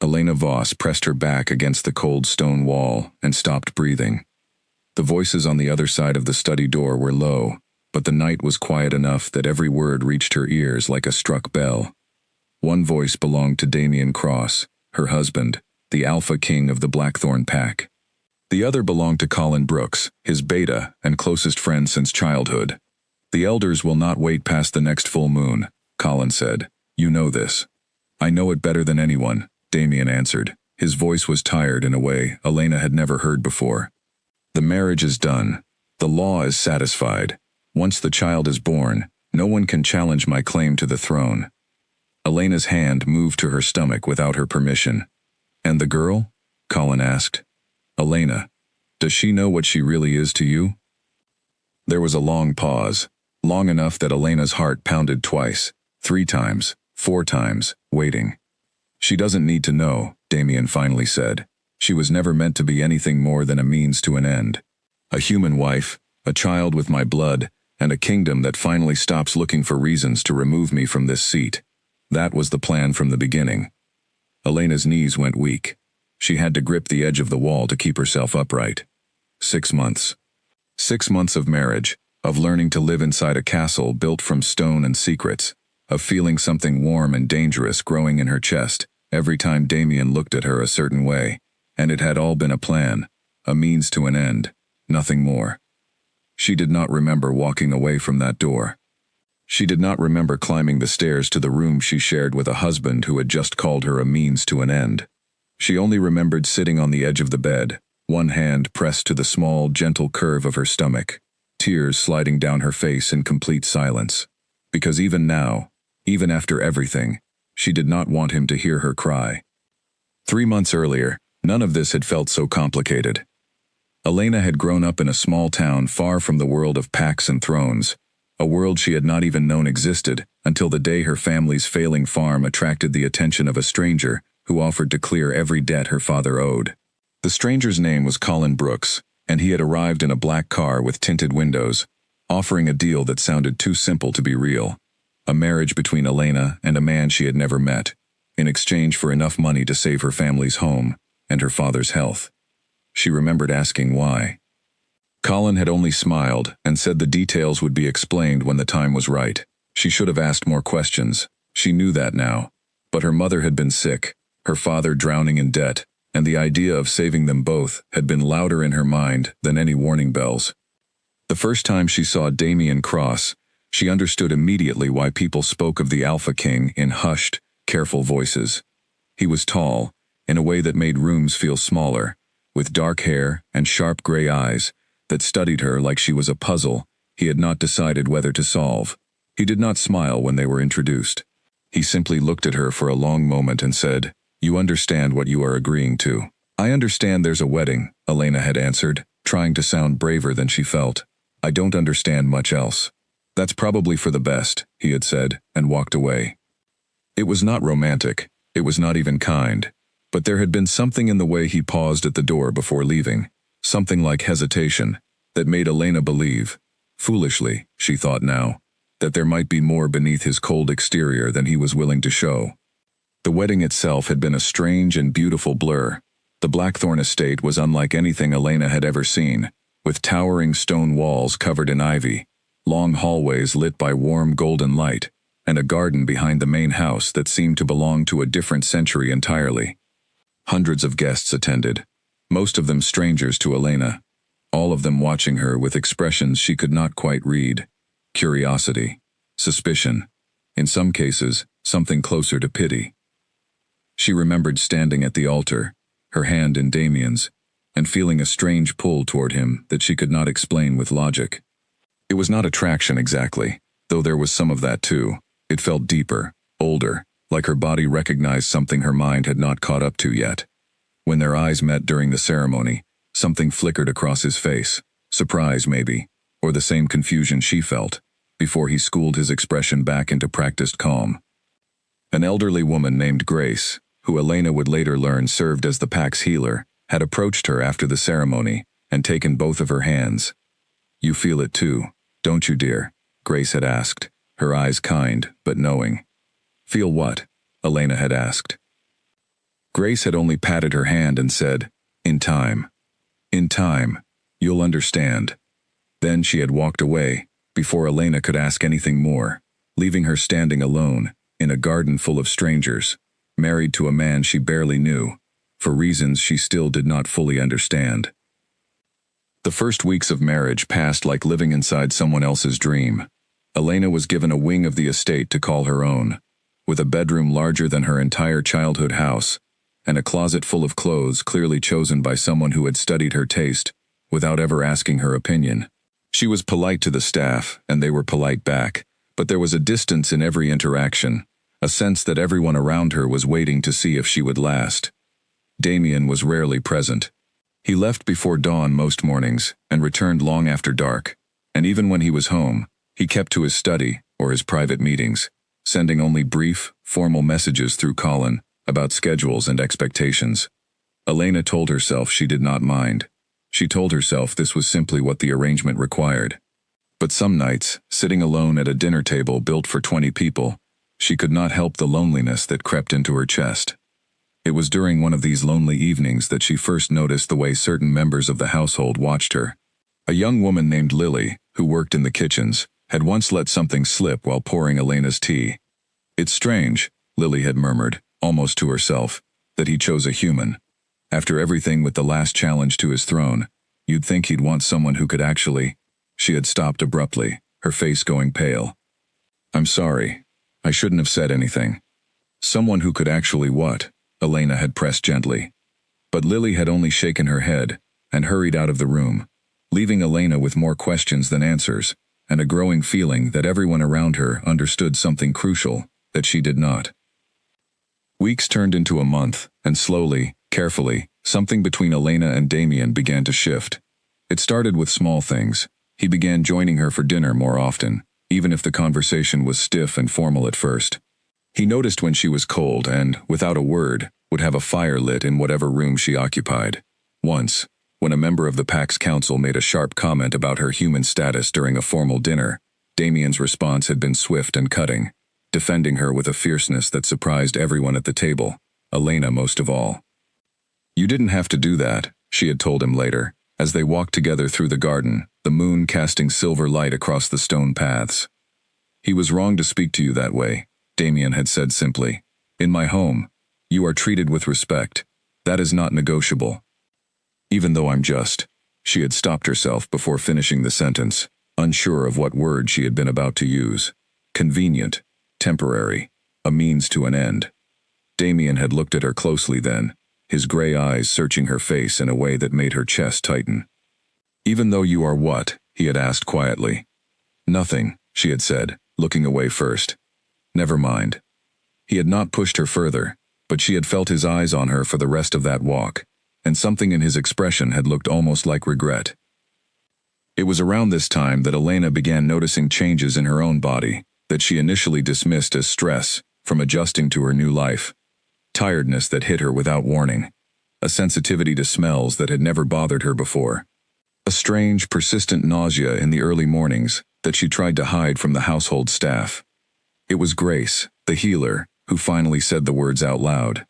Elena Voss pressed her back against the cold stone wall and stopped breathing. The voices on the other side of the study door were low, but the night was quiet enough that every word reached her ears like a struck bell. One voice belonged to Damian Cross, her husband, the alpha king of the Blackthorn Pack. The other belonged to Colin Brooks, his beta and closest friend since childhood. "The elders will not wait past the next full moon," Colin said. "You know this." "I know it better than anyone," Damian answered. His voice was tired in a way Elena had never heard before. "The marriage is done. The law is satisfied. Once the child is born, no one can challenge my claim to the throne." Elena's hand moved to her stomach without her permission. "And the girl?" Colin asked. "Elena, does she know what she really is to you?" There was a long pause, long enough that Elena's heart pounded twice, 3 times, 4 times, waiting. "She doesn't need to know," Damian finally said. "She was never meant to be anything more than a means to an end. A human wife, a child with my blood, and a kingdom that finally stops looking for reasons to remove me from this seat. That was the plan from the beginning." Elena's knees went weak. She had to grip the edge of the wall to keep herself upright. 6 months. 6 months of marriage, of learning to live inside a castle built from stone and secrets, of feeling something warm and dangerous growing in her chest every time Damian looked at her a certain way, and it had all been a plan, a means to an end, nothing more. She did not remember walking away from that door. She did not remember climbing the stairs to the room she shared with a husband who had just called her a means to an end. She only remembered sitting on the edge of the bed, one hand pressed to the small, gentle curve of her stomach, tears sliding down her face in complete silence. Because even now, even after everything, she did not want him to hear her cry. 3 months earlier, none of this had felt so complicated. Elena had grown up in a small town far from the world of packs and thrones, a world she had not even known existed until the day her family's failing farm attracted the attention of a stranger who offered to clear every debt her father owed. The stranger's name was Colin Brooks, and he had arrived in a black car with tinted windows, offering a deal that sounded too simple to be real. A marriage between Elena and a man she had never met, in exchange for enough money to save her family's home and her father's health. She remembered asking why. Colin had only smiled and said the details would be explained when the time was right. She should have asked more questions. She knew that now. But her mother had been sick, her father drowning in debt, and the idea of saving them both had been louder in her mind than any warning bells. The first time she saw Damian Cross, she understood immediately why people spoke of the Alpha King in hushed, careful voices. He was tall, in a way that made rooms feel smaller, with dark hair and sharp gray eyes that studied her like she was a puzzle he had not decided whether to solve. He did not smile when they were introduced. He simply looked at her for a long moment and said, "You understand what you are agreeing to." "I understand there's a wedding," Elena had answered, trying to sound braver than she felt. "I don't understand much else." "That's probably for the best," he had said, and walked away. It was not romantic, it was not even kind, but there had been something in the way he paused at the door before leaving, something like hesitation, that made Elena believe, foolishly, she thought now, that there might be more beneath his cold exterior than he was willing to show. The wedding itself had been a strange and beautiful blur. The Blackthorn estate was unlike anything Elena had ever seen, with towering stone walls covered in ivy, long hallways lit by warm golden light, and a garden behind the main house that seemed to belong to a different century entirely. Hundreds of guests attended, most of them strangers to Elena, all of them watching her with expressions she could not quite read. Curiosity, suspicion, in some cases, something closer to pity. She remembered standing at the altar, her hand in Damian's, and feeling a strange pull toward him that she could not explain with logic. It was not attraction exactly, though there was some of that too. It felt deeper, older, like her body recognized something her mind had not caught up to yet. When their eyes met during the ceremony, something flickered across his face, surprise maybe, or the same confusion she felt, before he schooled his expression back into practiced calm. An elderly woman named Grace, who Elena would later learn served as the pack's healer, had approached her after the ceremony and taken both of her hands. "You feel it too, don't you, dear?" Grace had asked, her eyes kind but knowing. "Feel what?" Elena had asked. Grace had only patted her hand and said, "In time. In time. You'll understand." Then she had walked away, before Elena could ask anything more, leaving her standing alone, in a garden full of strangers, married to a man she barely knew, for reasons she still did not fully understand. The first weeks of marriage passed like living inside someone else's dream. Elena was given a wing of the estate to call her own, with a bedroom larger than her entire childhood house, and a closet full of clothes clearly chosen by someone who had studied her taste, without ever asking her opinion. She was polite to the staff, and they were polite back, but there was a distance in every interaction, a sense that everyone around her was waiting to see if she would last. Damien was rarely present. He left before dawn most mornings, and returned long after dark, and even when he was home, he kept to his study or his private meetings, sending only brief, formal messages through Colin about schedules and expectations. Elena told herself she did not mind. She told herself this was simply what the arrangement required. But some nights, sitting alone at a dinner table built for 20 people, she could not help the loneliness that crept into her chest. It was during one of these lonely evenings that she first noticed the way certain members of the household watched her. A young woman named Lily, who worked in the kitchens, had once let something slip while pouring Elena's tea. "It's strange," Lily had murmured, almost to herself, "that he chose a human. After everything with the last challenge to his throne, you'd think he'd want someone who could actually—" She had stopped abruptly, her face going pale. "I'm sorry. I shouldn't have said anything." "Someone who could actually what?" Elena had pressed gently. But Lily had only shaken her head, and hurried out of the room, leaving Elena with more questions than answers, and a growing feeling that everyone around her understood something crucial that she did not. Weeks turned into a month, and slowly, carefully, something between Elena and Damien began to shift. It started with small things. He began joining her for dinner more often, even if the conversation was stiff and formal at first. He noticed when she was cold and, without a word, would have a fire lit in whatever room she occupied. Once, when a member of the PAC's council made a sharp comment about her human status during a formal dinner, Damien's response had been swift and cutting, defending her with a fierceness that surprised everyone at the table, Elena most of all. "You didn't have to do that," she had told him later, as they walked together through the garden, the moon casting silver light across the stone paths. "He was wrong to speak to you that way," Damien had said simply. "In my home, you are treated with respect. That is not negotiable." "Even though I'm just—" She had stopped herself before finishing the sentence, unsure of what word she had been about to use. Convenient, temporary, a means to an end. Damien had looked at her closely then, his gray eyes searching her face in a way that made her chest tighten. "Even though you are what?" he had asked quietly. "Nothing," she had said, looking away first. "Never mind." He had not pushed her further, but she had felt his eyes on her for the rest of that walk, and something in his expression had looked almost like regret. It was around this time that Elena began noticing changes in her own body that she initially dismissed as stress from adjusting to her new life. Tiredness that hit her without warning, a sensitivity to smells that had never bothered her before, a strange, persistent nausea in the early mornings that she tried to hide from the household staff. It was Grace, the healer, who finally said the words out loud.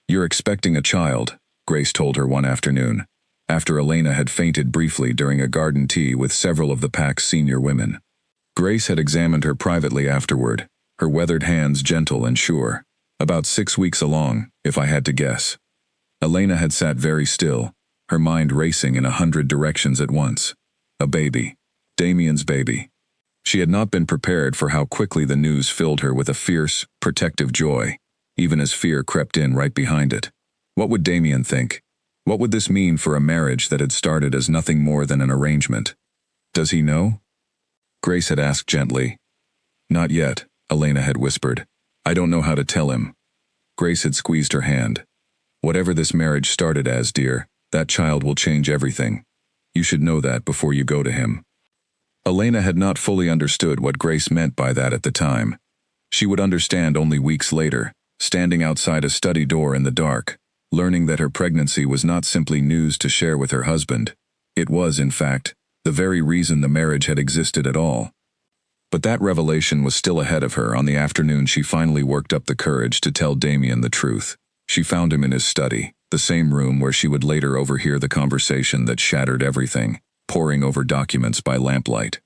"You're expecting a child," Grace told her one afternoon, after Elena had fainted briefly during a garden tea with several of the PAC's senior women. Grace had examined her privately afterward, her weathered hands gentle and sure. "About 6 weeks along, if I had to guess." Elena had sat very still, her mind racing in 100 directions at once. A baby. Damien's baby. She had not been prepared for how quickly the news filled her with a fierce, protective joy, even as fear crept in right behind it. What would Damien think? What would this mean for a marriage that had started as nothing more than an arrangement? "Does he know?" Grace had asked gently. "Not yet," Elena had whispered. "I don't know how to tell him." Grace had squeezed her hand. "Whatever this marriage started as, dear, that child will change everything. You should know that before you go to him." Elena had not fully understood what Grace meant by that at the time. She would understand only weeks later, standing outside a study door in the dark, learning that her pregnancy was not simply news to share with her husband. It was, in fact, the very reason the marriage had existed at all. But that revelation was still ahead of her on the afternoon she finally worked up the courage to tell Damien the truth. She found him in his study, the same room where she would later overhear the conversation that shattered everything, poring over documents by lamplight.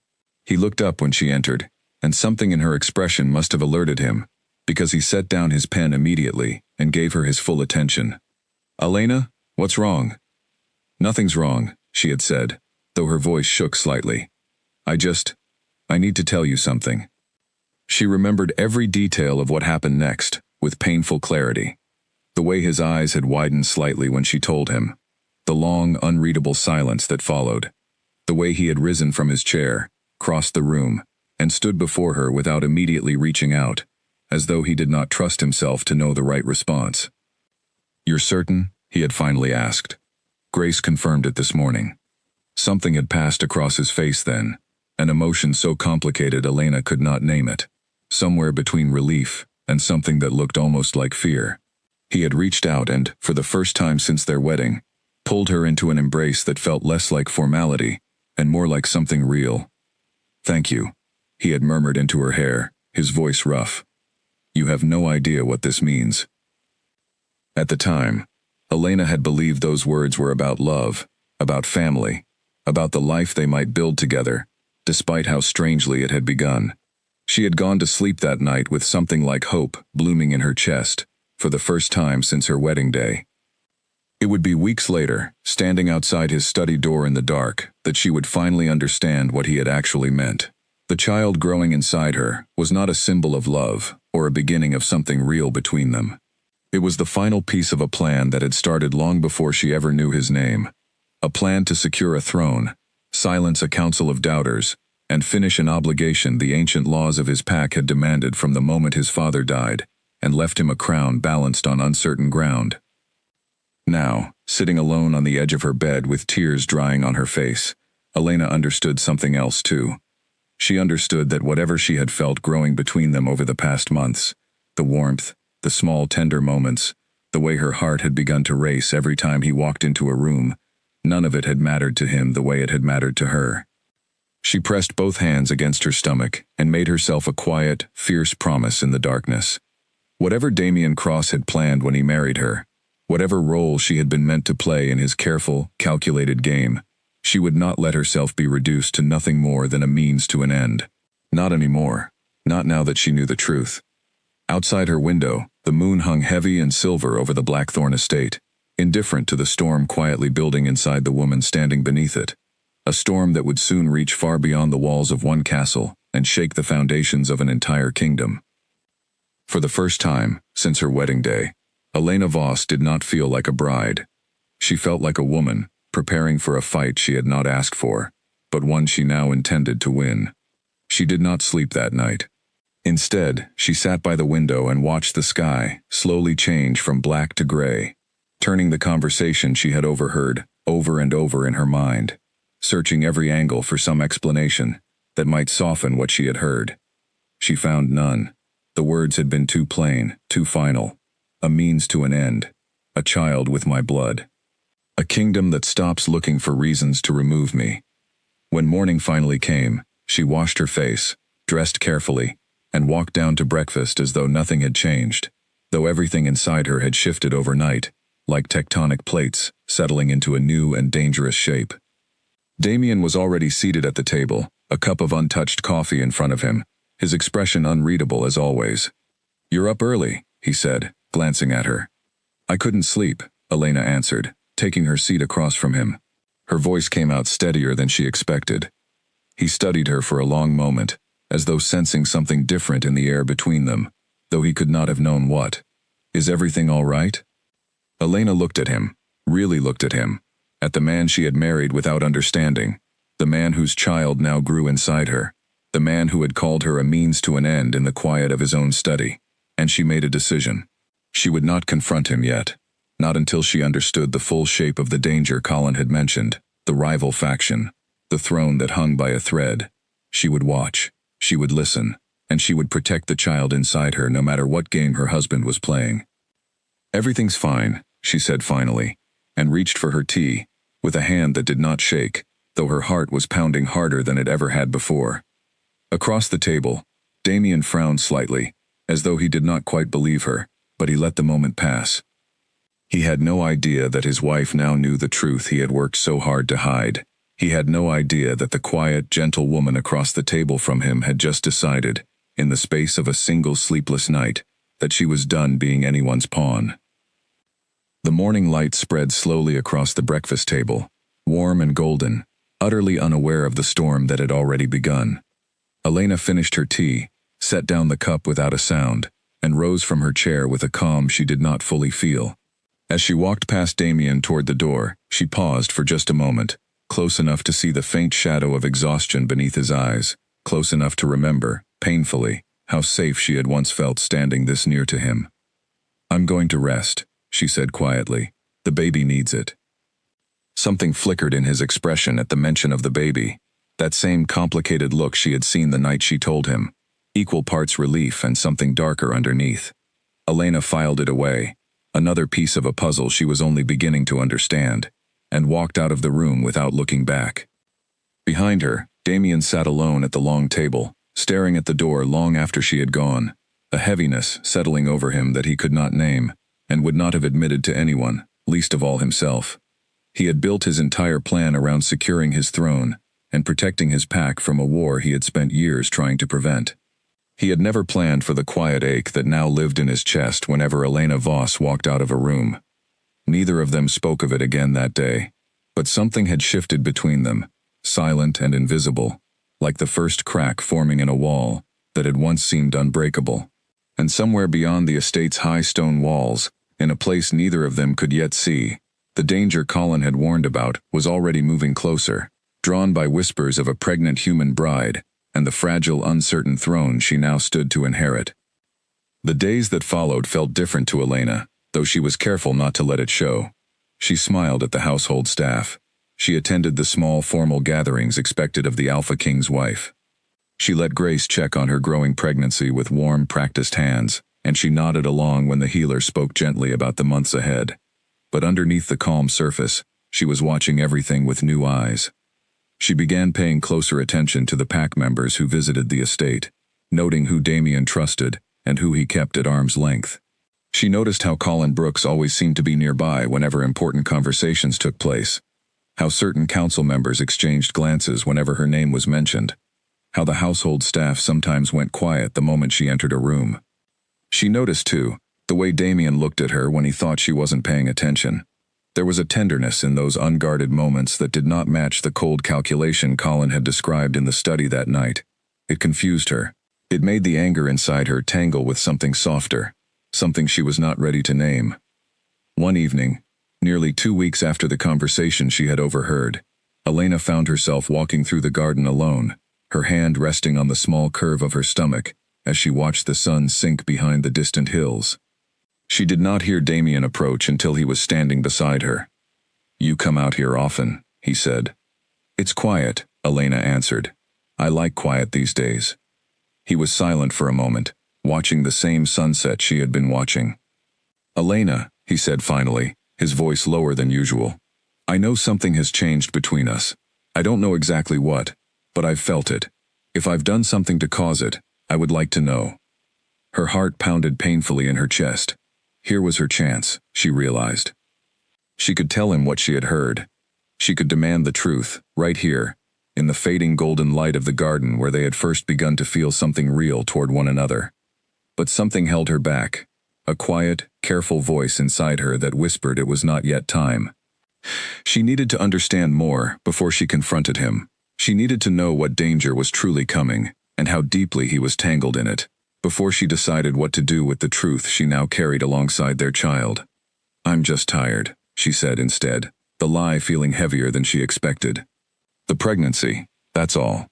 He looked up when she entered, and something in her expression must have alerted him, because he set down his pen immediately and gave her his full attention. "Elena, what's wrong?" "Nothing's wrong," she had said, though her voice shook slightly. I need to tell you something." She remembered every detail of what happened next, with painful clarity. The way his eyes had widened slightly when she told him. The long, unreadable silence that followed. The way he had risen from his chair, crossed the room, and stood before her without immediately reaching out, as though he did not trust himself to know the right response. "You're certain?" he had finally asked. Grace confirmed it this morning. Something had passed across his face then, an emotion so complicated Elena could not name it, somewhere between relief and something that looked almost like fear. He had reached out and, for the first time since their wedding, pulled her into an embrace that felt less like formality and more like something real. "Thank you," he had murmured into her hair, his voice rough. "You have no idea what this means." At the time, Elena had believed those words were about love, about family, about the life they might build together, despite how strangely it had begun. She had gone to sleep that night with something like hope blooming in her chest, for the first time since her wedding day. It would be weeks later, standing outside his study door in the dark, that she would finally understand what he had actually meant. The child growing inside her was not a symbol of love or a beginning of something real between them. It was the final piece of a plan that had started long before she ever knew his name. A plan to secure a throne, silence a council of doubters, and finish an obligation the ancient laws of his pack had demanded from the moment his father died, and left him a crown balanced on uncertain ground. Now, sitting alone on the edge of her bed with tears drying on her face, Elena understood something else too. She understood that whatever she had felt growing between them over the past months, the warmth, the small tender moments, the way her heart had begun to race every time he walked into a room, none of it had mattered to him the way it had mattered to her. She pressed both hands against her stomach and made herself a quiet, fierce promise in the darkness. Whatever Damien Cross had planned when he married her, whatever role she had been meant to play in his careful, calculated game, she would not let herself be reduced to nothing more than a means to an end. Not anymore. Not now that she knew the truth. Outside her window, the moon hung heavy and silver over the Blackthorn estate, indifferent to the storm quietly building inside the woman standing beneath it. A storm that would soon reach far beyond the walls of one castle and shake the foundations of an entire kingdom. For the first time, since her wedding day, Elena Voss did not feel like a bride. She felt like a woman, preparing for a fight she had not asked for, but one she now intended to win. She did not sleep that night. Instead, she sat by the window and watched the sky slowly change from black to gray, turning the conversation she had overheard over and over in her mind, searching every angle for some explanation that might soften what she had heard. She found none. The words had been too plain, too final. A means to an end. A child with my blood. A kingdom that stops looking for reasons to remove me. When morning finally came, she washed her face, dressed carefully, and walked down to breakfast as though nothing had changed, though everything inside her had shifted overnight, like tectonic plates, settling into a new and dangerous shape. Damien was already seated at the table, a cup of untouched coffee in front of him, his expression unreadable as always. "You're up early," he said, glancing at her. "I couldn't sleep," Elena answered, taking her seat across from him. Her voice came out steadier than she expected. He studied her for a long moment, as though sensing something different in the air between them, though he could not have known what. "Is everything all right?" Elena looked at him, really looked at him, at the man she had married without understanding, the man whose child now grew inside her, the man who had called her a means to an end in the quiet of his own study, and she made a decision. She would not confront him yet, not until she understood the full shape of the danger Colin had mentioned, the rival faction, the throne that hung by a thread. She would watch, she would listen, and she would protect the child inside her no matter what game her husband was playing. "Everything's fine," she said finally, and reached for her tea, with a hand that did not shake, though her heart was pounding harder than it ever had before. Across the table, Damien frowned slightly, as though he did not quite believe her, but he let the moment pass. He had no idea that his wife now knew the truth he had worked so hard to hide. He had no idea that the quiet, gentle woman across the table from him had just decided, in the space of a single sleepless night, that she was done being anyone's pawn. The morning light spread slowly across the breakfast table, warm and golden, utterly unaware of the storm that had already begun. Elena finished her tea, set down the cup without a sound, and rose from her chair with a calm she did not fully feel. As she walked past Damien toward the door, she paused for just a moment, close enough to see the faint shadow of exhaustion beneath his eyes, close enough to remember, painfully, how safe she had once felt standing this near to him. "I'm going to rest," she said quietly. "The baby needs it." Something flickered in his expression at the mention of the baby, that same complicated look she had seen the night she told him, equal parts relief and something darker underneath. Elena filed it away, another piece of a puzzle she was only beginning to understand, and walked out of the room without looking back. Behind her, Damien sat alone at the long table, staring at the door long after she had gone, a heaviness settling over him that he could not name, and would not have admitted to anyone, least of all himself. He had built his entire plan around securing his throne and protecting his pack from a war he had spent years trying to prevent. He had never planned for the quiet ache that now lived in his chest whenever Elena Voss walked out of a room. Neither of them spoke of it again that day, but something had shifted between them, silent and invisible, like the first crack forming in a wall that had once seemed unbreakable. And somewhere beyond the estate's high stone walls, in a place neither of them could yet see, the danger Colin had warned about was already moving closer, drawn by whispers of a pregnant human bride, and the fragile, uncertain throne she now stood to inherit. The days that followed felt different to Elena, though she was careful not to let it show. She smiled at the household staff. She attended the small formal gatherings expected of the Alpha King's wife. She let Grace check on her growing pregnancy with warm, practiced hands, and she nodded along when the healer spoke gently about the months ahead. But underneath the calm surface, she was watching everything with new eyes. She began paying closer attention to the pack members who visited the estate, noting who Damien trusted and who he kept at arm's length. She noticed how Colin Brooks always seemed to be nearby whenever important conversations took place, how certain council members exchanged glances whenever her name was mentioned, how the household staff sometimes went quiet the moment she entered a room. She noticed, too, the way Damien looked at her when he thought she wasn't paying attention. There was a tenderness in those unguarded moments that did not match the cold calculation Colin had described in the study that night. It confused her. It made the anger inside her tangle with something softer, something she was not ready to name. One evening, nearly 2 weeks after the conversation she had overheard, Elena found herself walking through the garden alone, her hand resting on the small curve of her stomach as she watched the sun sink behind the distant hills. She did not hear Damien approach until he was standing beside her. "You come out here often," he said. "It's quiet," Elena answered. "I like quiet these days." He was silent for a moment, watching the same sunset she had been watching. "Elena," he said finally, his voice lower than usual, "I know something has changed between us. I don't know exactly what, but I've felt it. If I've done something to cause it, I would like to know." Her heart pounded painfully in her chest. Here was her chance, she realized. She could tell him what she had heard. She could demand the truth, right here, in the fading golden light of the garden where they had first begun to feel something real toward one another. But something held her back, a quiet, careful voice inside her that whispered it was not yet time. She needed to understand more before she confronted him. She needed to know what danger was truly coming, and how deeply he was tangled in it, before she decided what to do with the truth she now carried alongside their child. "I'm just tired," she said instead, the lie feeling heavier than she expected. "The pregnancy, that's all."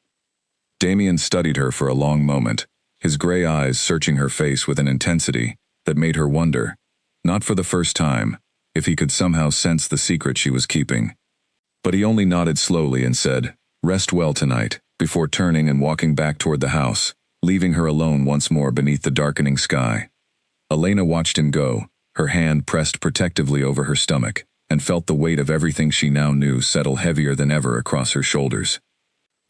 Damien studied her for a long moment, his gray eyes searching her face with an intensity that made her wonder, not for the first time, if he could somehow sense the secret she was keeping. But he only nodded slowly and said, "Rest well tonight," before turning and walking back toward the house, leaving her alone once more beneath the darkening sky. Elena watched him go, her hand pressed protectively over her stomach, and felt the weight of everything she now knew settle heavier than ever across her shoulders.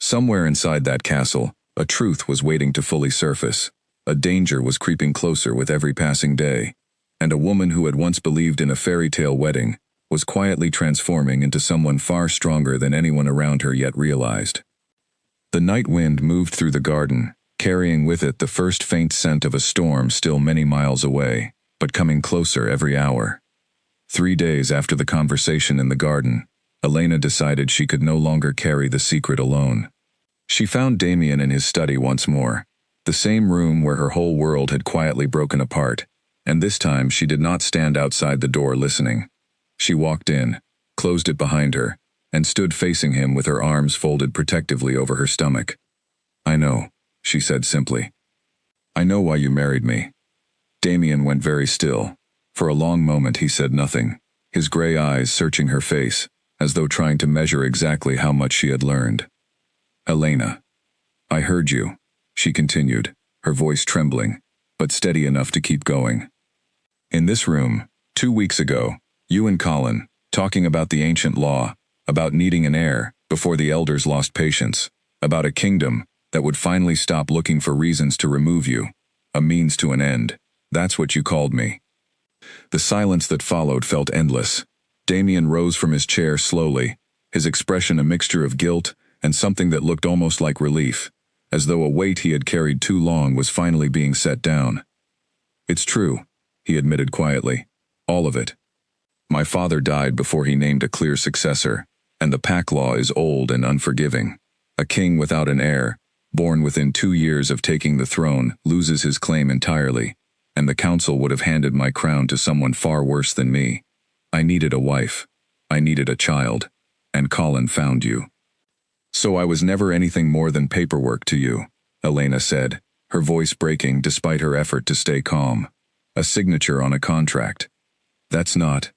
Somewhere inside that castle, a truth was waiting to fully surface. A danger was creeping closer with every passing day, and a woman who had once believed in a fairy tale wedding was quietly transforming into someone far stronger than anyone around her yet realized. The night wind moved through the garden, carrying with it the first faint scent of a storm still many miles away, but coming closer every hour. 3 days after the conversation in the garden, Elena decided she could no longer carry the secret alone. She found Damien in his study once more, the same room where her whole world had quietly broken apart, and this time she did not stand outside the door listening. She walked in, closed it behind her, and stood facing him with her arms folded protectively over her stomach. "I know," she said simply. "I know why you married me." Damien went very still. For a long moment he said nothing, his gray eyes searching her face, as though trying to measure exactly how much she had learned. "Elena, I heard you," she continued, her voice trembling, but steady enough to keep going. "In this room, 2 weeks ago, you and Colin, talking about the ancient law, about needing an heir before the elders lost patience, about a kingdom that would finally stop looking for reasons to remove you, a means to an end. That's what you called me." The silence that followed felt endless. Damien rose from his chair slowly, his expression a mixture of guilt and something that looked almost like relief, as though a weight he had carried too long was finally being set down. "It's true," he admitted quietly. "All of it. My father died before he named a clear successor, and the pack law is old and unforgiving. A king without an heir, born within 2 years of taking the throne, loses his claim entirely, and the council would have handed my crown to someone far worse than me. I needed a wife. I needed a child. And Colin found you. So I was never anything more than paperwork to you," Elena said, her voice breaking despite her effort to stay calm. "A signature on a contract. That's not—"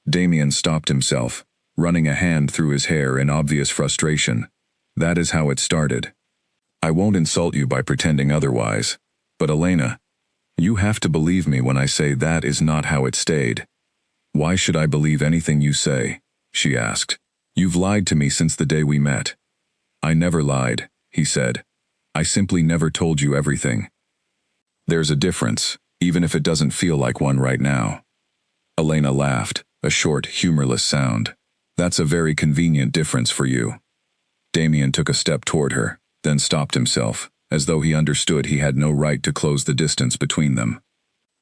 Damien stopped himself, running a hand through his hair in obvious frustration. "That is how it started. I won't insult you by pretending otherwise, but Elena, you have to believe me when I say that is not how it stayed." "Why should I believe anything you say?" she asked. "You've lied to me since the day we met." "I never lied," he said. "I simply never told you everything. There's a difference, even if it doesn't feel like one right now." Elena laughed, a short, humorless sound. "That's a very convenient difference for you." Damien took a step toward her, then stopped himself, as though he understood he had no right to close the distance between them.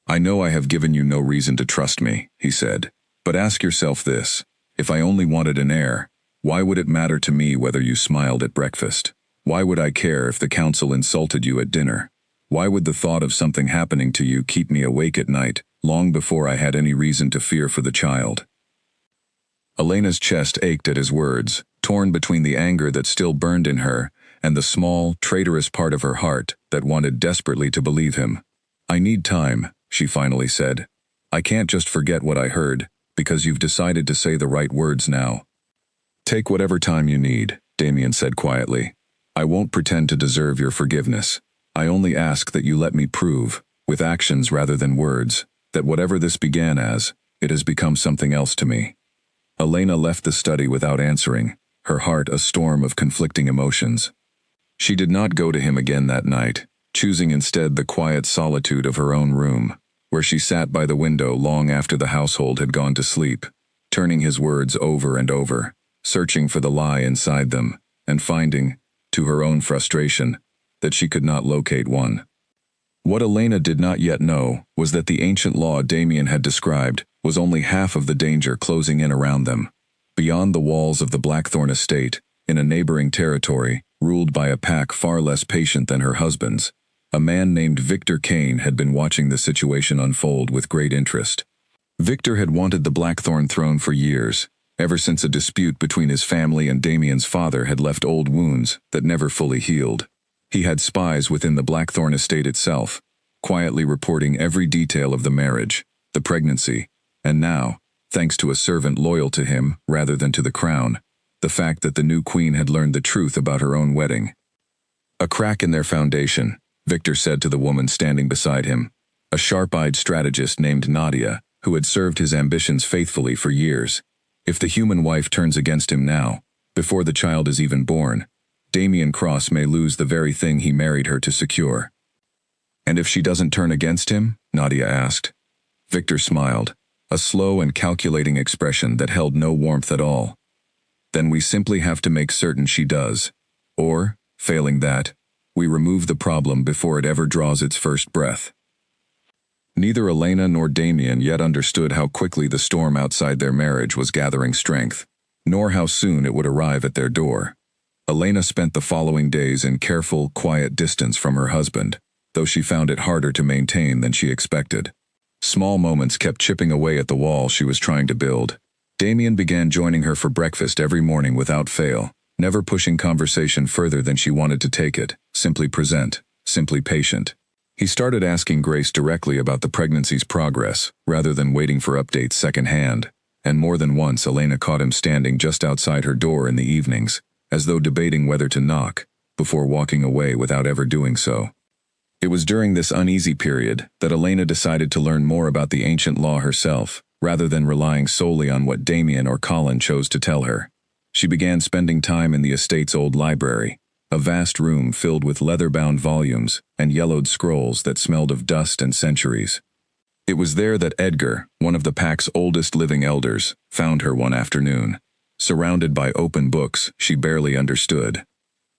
"I know I have given you no reason to trust me," he said, "but ask yourself this. If I only wanted an heir, why would it matter to me whether you smiled at breakfast? Why would I care if the council insulted you at dinner? Why would the thought of something happening to you keep me awake at night, long before I had any reason to fear for the child?" Elena's chest ached at his words, torn between the anger that still burned in her and the small, traitorous part of her heart that wanted desperately to believe him. "I need time," she finally said. "I can't just forget what I heard, because you've decided to say the right words now." "Take whatever time you need," Damien said quietly. "I won't pretend to deserve your forgiveness. I only ask that you let me prove, with actions rather than words, that whatever this began as, it has become something else to me." Elena left the study without answering, her heart a storm of conflicting emotions. She did not go to him again that night, choosing instead the quiet solitude of her own room, where she sat by the window long after the household had gone to sleep, turning his words over and over, searching for the lie inside them, and finding, to her own frustration, that she could not locate one. What Elena did not yet know was that the ancient law Damien had described was only half of the danger closing in around them. Beyond the walls of the Blackthorn estate, in a neighboring territory, ruled by a pack far less patient than her husband's, a man named Victor Kane had been watching the situation unfold with great interest. Victor had wanted the Blackthorn throne for years, ever since a dispute between his family and Damien's father had left old wounds that never fully healed. He had spies within the Blackthorn estate itself, quietly reporting every detail of the marriage, the pregnancy, and now, thanks to a servant loyal to him rather than to the crown, the fact that the new queen had learned the truth about her own wedding. "A crack in their foundation," Victor said to the woman standing beside him, a sharp-eyed strategist named Nadia, who had served his ambitions faithfully for years. "If the human wife turns against him now, before the child is even born, Damien Cross may lose the very thing he married her to secure." "And if she doesn't turn against him?" Nadia asked. Victor smiled, a slow and calculating expression that held no warmth at all. Then we simply have to make certain she does. Or, failing that, we remove the problem before it ever draws its first breath. Neither Elena nor Damien yet understood how quickly the storm outside their marriage was gathering strength, nor how soon it would arrive at their door. Elena spent the following days in careful, quiet distance from her husband, though she found it harder to maintain than she expected. Small moments kept chipping away at the wall she was trying to build. Damien began joining her for breakfast every morning without fail, never pushing conversation further than she wanted to take it, simply present, simply patient. He started asking Grace directly about the pregnancy's progress, rather than waiting for updates secondhand, and more than once Elena caught him standing just outside her door in the evenings, as though debating whether to knock, before walking away without ever doing so. It was during this uneasy period that Elena decided to learn more about the ancient law herself, rather than relying solely on what Damien or Colin chose to tell her. She began spending time in the estate's old library, a vast room filled with leather-bound volumes and yellowed scrolls that smelled of dust and centuries. It was there that Edgar, one of the pack's oldest living elders, found her one afternoon, surrounded by open books she barely understood.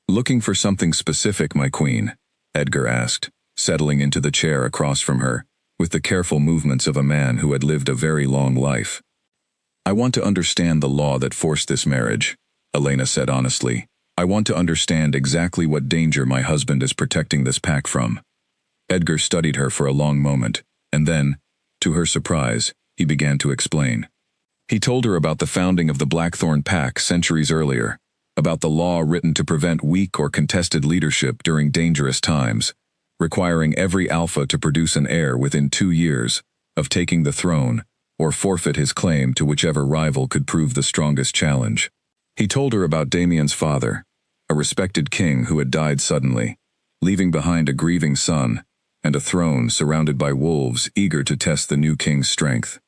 "Looking for something specific, my queen?" Edgar asked, settling into the chair across from her, with the careful movements of a man who had lived a very long life. "I want to understand the law that forced this marriage," Elena said honestly. "I want to understand exactly what danger my husband is protecting this pack from." Edgar studied her for a long moment, and then, to her surprise, he began to explain. He told her about the founding of the Blackthorn Pack centuries earlier, about the law written to prevent weak or contested leadership during dangerous times, requiring every alpha to produce an heir within 2 years of taking the throne, or forfeit his claim to whichever rival could prove the strongest challenge. He told her about Damien's father, a respected king who had died suddenly, leaving behind a grieving son and a throne surrounded by wolves eager to test the new king's strength.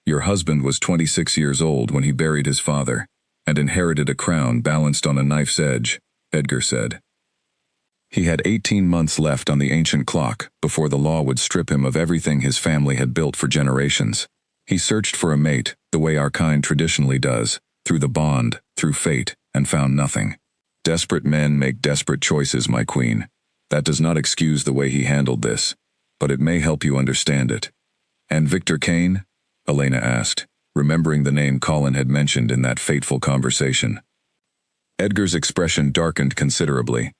"Your husband was 26 years old when he buried his father and inherited a crown balanced on a knife's edge," Edgar said. "He had 18 months left on the ancient clock before the law would strip him of everything his family had built for generations. He searched for a mate, the way our kind traditionally does, through the bond, through fate, and found nothing. Desperate men make desperate choices, my queen. That does not excuse the way he handled this, but it may help you understand it." "And Victor Kane?" Elena asked, remembering the name Colin had mentioned in that fateful conversation. Edgar's expression darkened considerably.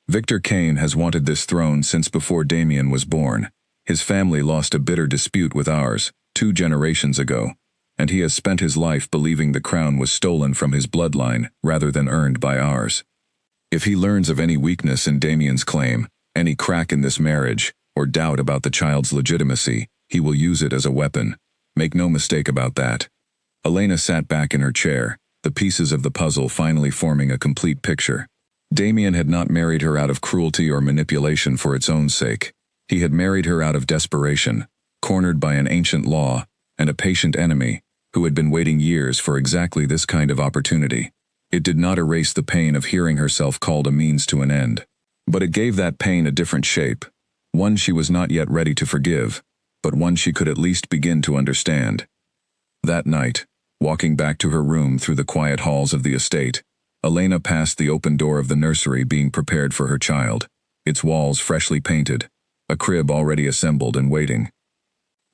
"Victor Kane has wanted this throne since before Damien was born. His family lost a bitter dispute with ours 2 generations ago, and he has spent his life believing the crown was stolen from his bloodline rather than earned by ours. If he learns of any weakness in Damien's claim, any crack in this marriage, or doubt about the child's legitimacy, he will use it as a weapon. Make no mistake about that." Elena sat back in her chair, the pieces of the puzzle finally forming a complete picture. Damien had not married her out of cruelty or manipulation for its own sake. He had married her out of desperation, cornered by an ancient law and a patient enemy who had been waiting years for exactly this kind of opportunity. It did not erase the pain of hearing herself called a means to an end, but it gave that pain a different shape, one she was not yet ready to forgive, but one she could at least begin to understand. That night, walking back to her room through the quiet halls of the estate, Elena passed the open door of the nursery being prepared for her child, its walls freshly painted, a crib already assembled and waiting.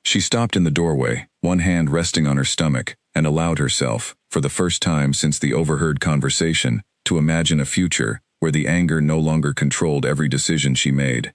She stopped in the doorway, one hand resting on her stomach, and allowed herself, for the first time since the overheard conversation, to imagine a future where the anger no longer controlled every decision she made.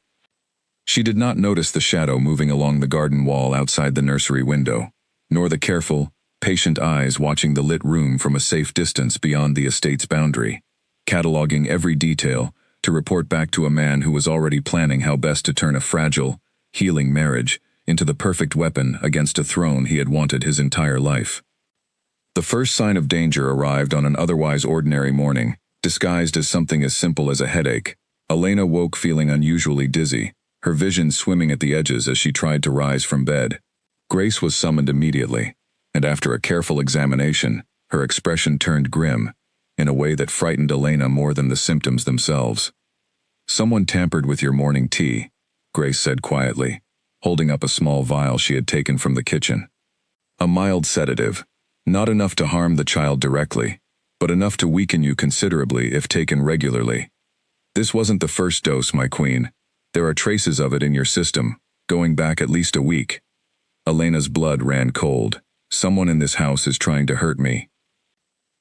She did not notice the shadow moving along the garden wall outside the nursery window, nor the careful, patient eyes watching the lit room from a safe distance beyond the estate's boundary, cataloging every detail to report back to a man who was already planning how best to turn a fragile, healing marriage into the perfect weapon against a throne he had wanted his entire life. The first sign of danger arrived on an otherwise ordinary morning, disguised as something as simple as a headache. Elena woke feeling unusually dizzy, her vision swimming at the edges as she tried to rise from bed. Grace was summoned immediately, and after a careful examination, her expression turned grim, in a way that frightened Elena more than the symptoms themselves. "Someone tampered with your morning tea," Grace said quietly. holding up a small vial she had taken from the kitchen. A mild sedative, not enough to harm the child directly, but enough to weaken you considerably if taken regularly. This wasn't the first dose, my queen. There are traces of it in your system, going back at least a week. Elena's blood ran cold. Someone in this house is trying to hurt me.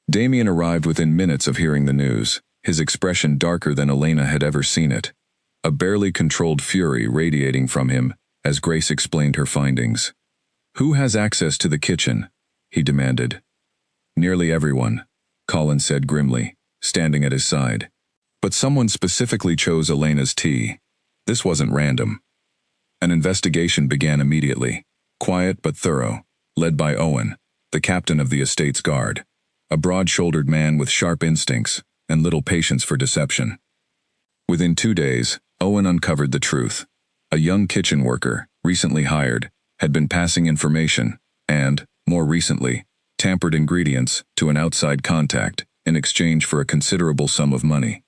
Damien arrived within minutes of hearing the news, his expression darker than Elena had ever seen it. A barely controlled fury radiating from him as Grace explained her findings. "Who has access to the kitchen?" he demanded. "Nearly everyone," Colin said grimly, standing at his side. "But someone specifically chose Elena's tea. This wasn't random." An investigation began immediately, quiet but thorough, led by Owen, the captain of the estate's guard, a broad-shouldered man with sharp instincts and little patience for deception. Within 2 days, Owen uncovered the truth. A young kitchen worker, recently hired, had been passing information and, more recently, tampered ingredients to an outside contact in exchange for a considerable sum of money.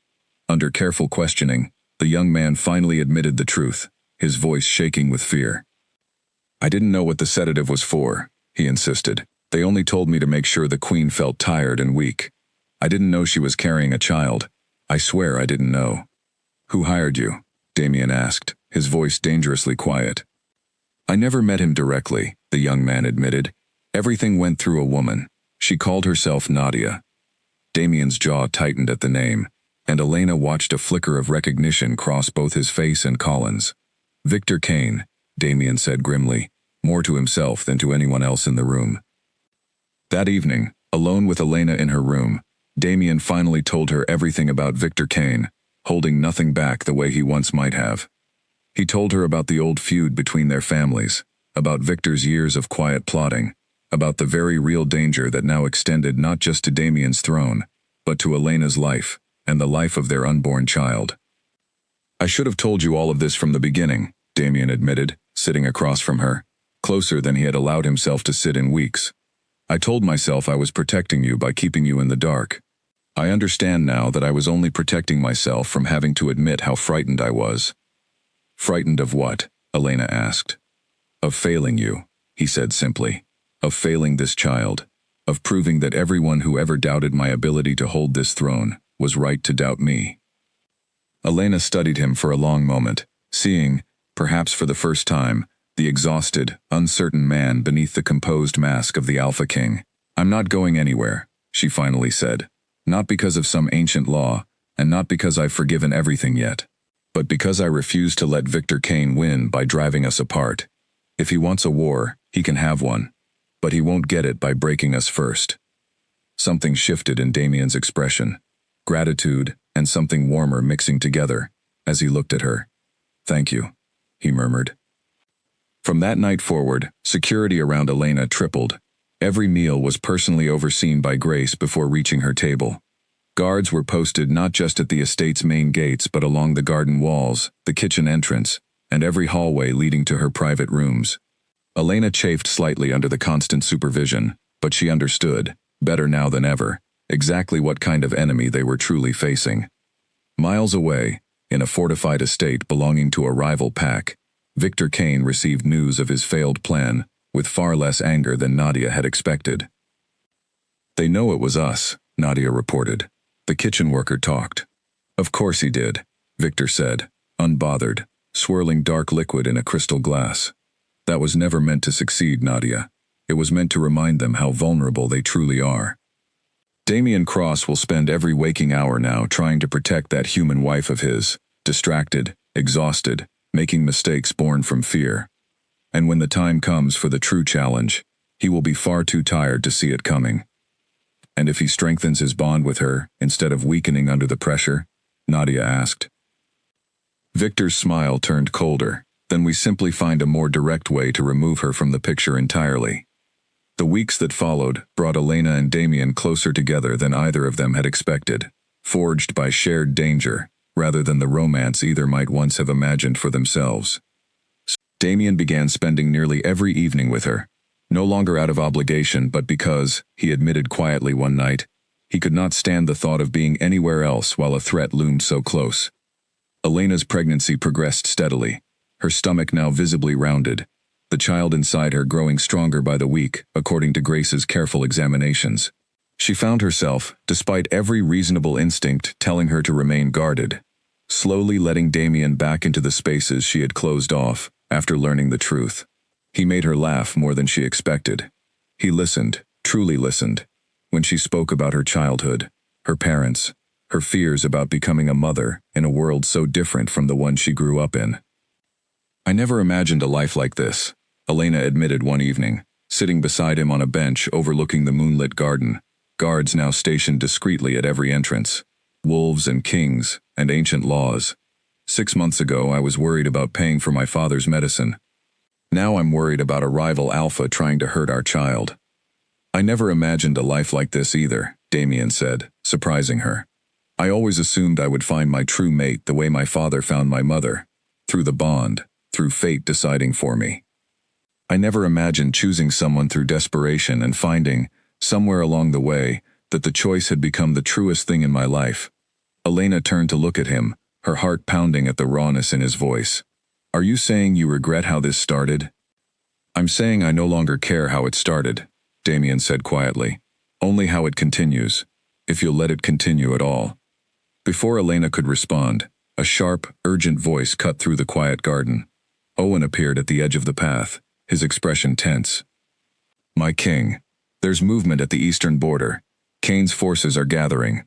Under careful questioning, the young man finally admitted the truth, his voice shaking with fear. "I didn't know what the sedative was for," he insisted. "They only told me to make sure the queen felt tired and weak. I didn't know she was carrying a child. I swear I didn't know." "Who hired you?" Damien asked, his voice dangerously quiet. "I never met him directly," the young man admitted. "Everything went through a woman. She called herself Nadia." Damien's jaw tightened at the name, and Elena watched a flicker of recognition cross both his face and Colin's. "Victor Kane," Damien said grimly, more to himself than to anyone else in the room. That evening, alone with Elena in her room, Damien finally told her everything about Victor Kane, holding nothing back the way he once might have. He told her about the old feud between their families, about Victor's years of quiet plotting, about the very real danger that now extended not just to Damien's throne, but to Elena's life, and the life of their unborn child. "I should have told you all of this from the beginning," Damien admitted, sitting across from her, closer than he had allowed himself to sit in weeks. "I told myself I was protecting you by keeping you in the dark. I understand now that I was only protecting myself from having to admit how frightened I was." "Frightened of what?" Elena asked. "Of failing you," he said simply. "Of failing this child. Of proving that everyone who ever doubted my ability to hold this throne was right to doubt me." Elena studied him for a long moment, seeing, perhaps for the first time, the exhausted, uncertain man beneath the composed mask of the Alpha King. "I'm not going anywhere," she finally said. "Not because of some ancient law, and not because I've forgiven everything yet, but because I refuse to let Victor Kane win by driving us apart. If he wants a war, he can have one, but he won't get it by breaking us first." Something shifted in Damien's expression, gratitude and something warmer mixing together, as he looked at her. "Thank you," he murmured. From that night forward, security around Elena tripled. Every meal was personally overseen by Grace before reaching her table. Guards were posted not just at the estate's main gates but along the garden walls, the kitchen entrance, and every hallway leading to her private rooms. Elena chafed slightly under the constant supervision, but she understood, better now than ever, exactly what kind of enemy they were truly facing. Miles away, in a fortified estate belonging to a rival pack, Victor Kane received news of his failed plan with far less anger than Nadia had expected. "They know it was us," Nadia reported. The kitchen worker talked. "Of course he did," Victor said, unbothered, swirling dark liquid in a crystal glass. "That was never meant to succeed, Nadia. It was meant to remind them how vulnerable they truly are. Damien Cross will spend every waking hour now trying to protect that human wife of his, distracted, exhausted, making mistakes born from fear. And when the time comes for the true challenge, he will be far too tired to see it coming. And if he strengthens his bond with her instead of weakening under the pressure?" Nadia asked. Victor's smile turned colder. "Then we simply find a more direct way to remove her from the picture entirely." The weeks that followed brought Elena and Damien closer together than either of them had expected, forged by shared danger, rather than the romance either might once have imagined for themselves. Damien began spending nearly every evening with her, no longer out of obligation but because, he admitted quietly one night, he could not stand the thought of being anywhere else while a threat loomed so close. Elena's pregnancy progressed steadily. her stomach now visibly rounded, the child inside her growing stronger by the week, according to Grace's careful examinations. She found herself, despite every reasonable instinct telling her to remain guarded, slowly letting Damien back into the spaces she had closed off after learning the truth. He made her laugh more than she expected. He listened, truly listened, when she spoke about her childhood, her parents, her fears about becoming a mother in a world so different from the one she grew up in. "I never imagined a life like this," Elena admitted one evening, sitting beside him on a bench overlooking the moonlit garden, guards now stationed discreetly at every entrance, wolves and kings and ancient laws. "6 months ago I was worried about paying for my father's medicine. Now I'm worried about a rival alpha trying to hurt our child." "I never imagined a life like this either," Damien said, surprising her. "I always assumed I would find my true mate the way my father found my mother, through the bond, through fate deciding for me. I never imagined choosing someone through desperation and finding, somewhere along the way, that the choice had become the truest thing in my life." Elena turned to look at him, her heart pounding at the rawness in his voice. "Are you saying you regret how this started?" "I'm saying I no longer care how it started," Damien said quietly. "Only how it continues, if you'll let it continue at all." Before Elena could respond, a sharp, urgent voice cut through the quiet garden. Owen appeared at the edge of the path, his expression tense. "My king, there's movement at the eastern border. Kane's forces are gathering."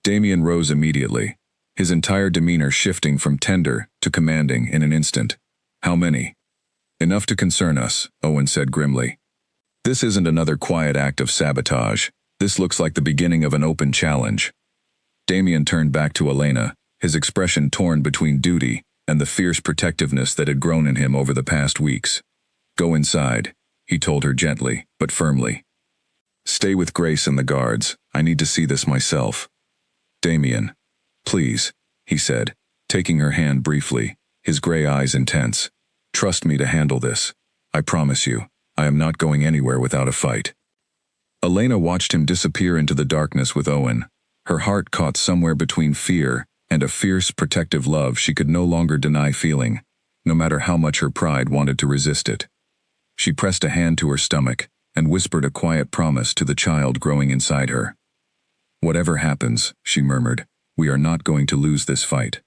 Damien rose immediately, his entire demeanor shifting from tender to commanding in an instant. "How many?" "Enough to concern us," Owen said grimly. "This isn't another quiet act of sabotage. This looks like the beginning of an open challenge." Damien turned back to Elena, his expression torn between duty and the fierce protectiveness that had grown in him over the past weeks. "Go inside," he told her gently, but firmly. "Stay with Grace and the guards. I need to see this myself." "Damien, please," he said, taking her hand briefly, his gray eyes intense. "Trust me to handle this. I promise you, I am not going anywhere without a fight." Elena watched him disappear into the darkness with Owen, her heart caught somewhere between fear and a fierce, protective love she could no longer deny feeling, no matter how much her pride wanted to resist it. She pressed a hand to her stomach and whispered a quiet promise to the child growing inside her. "Whatever happens," she murmured, "we are not going to lose this fight."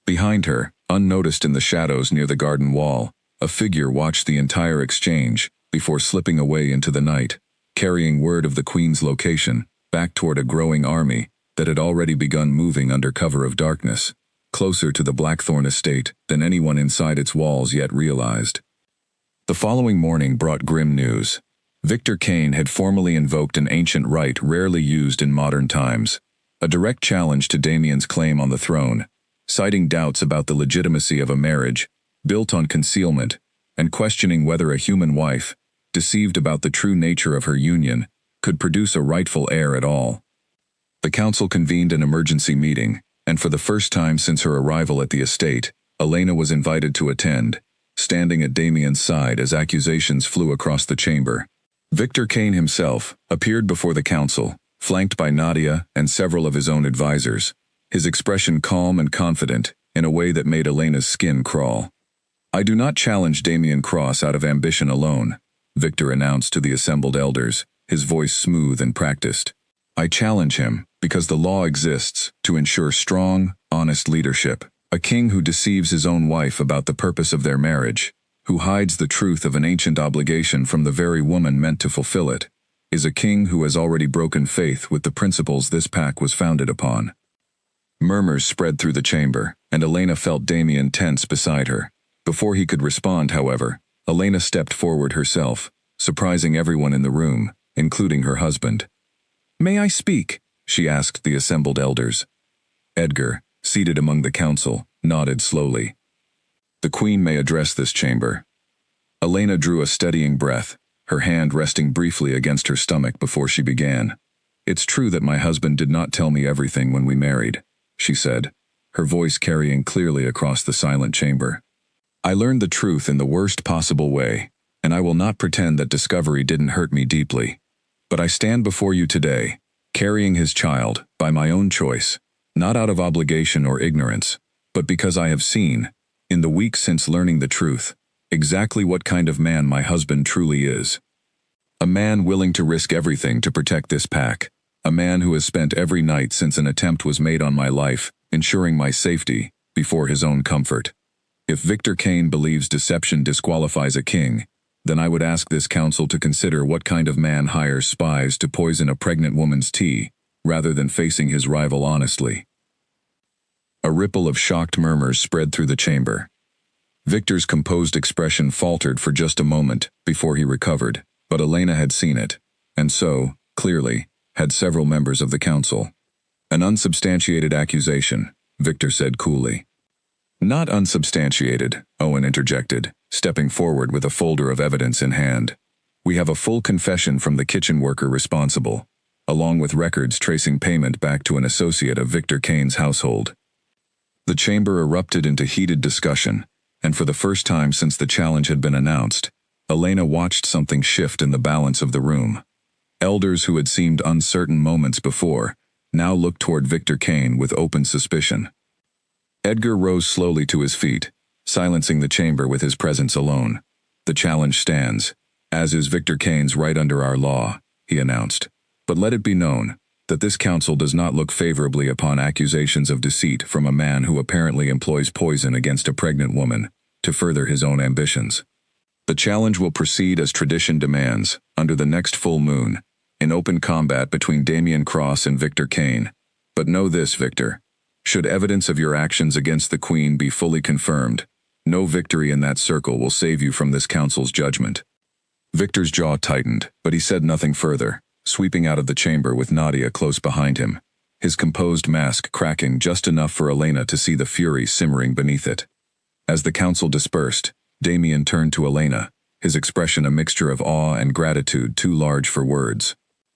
Behind her, unnoticed in the shadows near the garden wall, a figure watched the entire exchange before slipping away into the night, carrying word of the Queen's location, back toward a growing army that had already begun moving under cover of darkness, closer to the Blackthorn estate than anyone inside its walls yet realized. The following morning brought grim news. Victor Kane had formally invoked an ancient rite rarely used in modern times, a direct challenge to Damien's claim on the throne, citing doubts about the legitimacy of a marriage built on concealment and questioning whether a human wife, deceived about the true nature of her union, could produce a rightful heir at all. The council convened an emergency meeting, and for the first time since her arrival at the estate, Elena was invited to attend, standing at Damien's side as accusations flew across the chamber. Victor Kane himself appeared before the council, flanked by Nadia and several of his own advisors, his expression calm and confident in a way that made Elena's skin crawl. "I do not challenge Damien Cross out of ambition alone," Victor announced to the assembled elders, his voice smooth and practiced. "I challenge him because the law exists to ensure strong, honest leadership. A king who deceives his own wife about the purpose of their marriage, who hides the truth of an ancient obligation from the very woman meant to fulfill it, is a king who has already broken faith with the principles this pact was founded upon." Murmurs spread through the chamber, and Elena felt Damien tense beside her. Before he could respond, however, Elena stepped forward herself, surprising everyone in the room, including her husband. "May I speak?" she asked the assembled elders. Edgar, seated among the council, nodded slowly. "The Queen may address this chamber." Elena drew a steadying breath, her hand resting briefly against her stomach before she began. "It's true that my husband did not tell me everything when we married," she said, her voice carrying clearly across the silent chamber. "I learned the truth in the worst possible way, and I will not pretend that discovery didn't hurt me deeply. But I stand before you today, carrying his child, by my own choice, not out of obligation or ignorance, but because I have seen, In the weeks since learning the truth, exactly what kind of man my husband truly is. A man willing to risk everything to protect this pack. A man who has spent every night since an attempt was made on my life, ensuring my safety, before his own comfort. If Victor Kane believes deception disqualifies a king, then I would ask this council to consider what kind of man hires spies to poison a pregnant woman's tea, rather than facing his rival honestly. A ripple of shocked murmurs spread through the chamber. Victor's composed expression faltered for just a moment before he recovered, but Elena had seen it, and so, clearly, had several members of the council. An unsubstantiated accusation, Victor said coolly. Not unsubstantiated, Owen interjected, stepping forward with a folder of evidence in hand. We have a full confession from the kitchen worker responsible, along with records tracing payment back to an associate of Victor Kane's household. The chamber erupted into heated discussion, and for the first time since the challenge had been announced, Elena watched something shift in the balance of the room. Elders who had seemed uncertain moments before now looked toward Victor Kane with open suspicion. Edgar rose slowly to his feet, silencing the chamber with his presence alone. The challenge stands, as is Victor Kane's right under our law, he announced. But let it be known that this council does not look favorably upon accusations of deceit from a man who apparently employs poison against a pregnant woman to further his own ambitions. The challenge will proceed as tradition demands, under the next full moon, in open combat between Damian Cross and Victor Kane. But know this, Victor. Should evidence of your actions against the Queen be fully confirmed, no victory in that circle will save you from this council's judgment. Victor's jaw tightened, but he said nothing further, sweeping out of the chamber with Nadia close behind him, his composed mask cracking just enough for Elena to see the fury simmering beneath it. As the council dispersed, Damian turned to Elena, his expression a mixture of awe and gratitude too large for words.